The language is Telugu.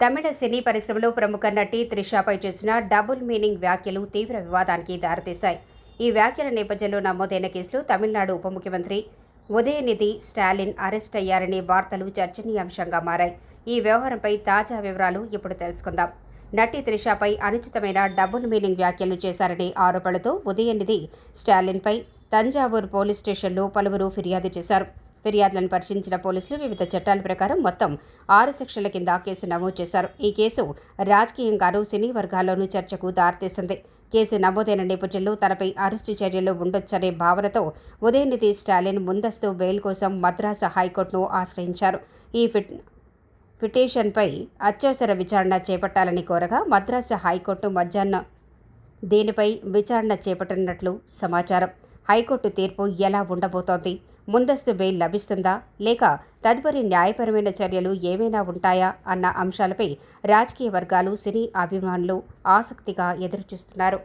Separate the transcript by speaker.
Speaker 1: తమిళ సినీ పరిశ్రమలో ప్రముఖ నటి త్రిషపై చేసిన డబుల్ మీనింగ్ వ్యాఖ్యలు తీవ్ర వివాదానికి దారితీశాయి. ఈ వ్యాఖ్యల నేపథ్యంలో నమోదైన కేసులో తమిళనాడు ఉప ముఖ్యమంత్రి ఉదయనిధి స్టాలిన్ అరెస్ట్ అయ్యారనే వార్తలు చర్చనీయాంశంగా మారాయి. ఈ వ్యవహారంపై తాజా వివరాలు ఇప్పుడు తెలుసుకుందాం. నటి త్రిషపై అనుచితమైన డబుల్ మీనింగ్ వ్యాఖ్యలు చేశారనే ఆరోపణలతో ఉదయనిధి స్టాలిన్పై తంజావూరు పోలీస్ స్టేషన్లో పలువురు ఫిర్యాదు చేశారు. ఫిర్యాదులను పరిశీలించిన పోలీసులు వివిధ చట్టాల ప్రకారం మొత్తం 6 సెక్షన్ల కింద కేసు నమోదు చేశారు. ఈ కేసు రాజకీయంగానూ సినీ వర్గాల్లోనూ చర్చకు దారితీసింది. కేసు నమోదైన నేపథ్యంలో తనపై అరెస్టు చర్యలు ఉండొచ్చనే భావనతో ఉదయనిధి స్టాలిన్ ముందస్తు బెయిల్ కోసం మద్రాసు హైకోర్టును ఆశ్రయించారు. ఈ పిటిషన్పై అత్యవసర విచారణ చేపట్టాలని కోరగా మద్రాసు హైకోర్టు మధ్యాహ్నం దీనిపై విచారణ చేపట్టనున్నట్లు సమాచారం. హైకోర్టు తీర్పు ఎలా ఉండబోతోంది? ముందస్తు బెయిల్ లభిస్తుందా లేక తదుపరి న్యాయపరమైన చర్యలు ఏమైనా ఉంటాయా అన్న అంశాలపై రాజకీయ వర్గాలు, సినీ అభిమానులు ఆసక్తిగా ఎదురుచూస్తున్నారు.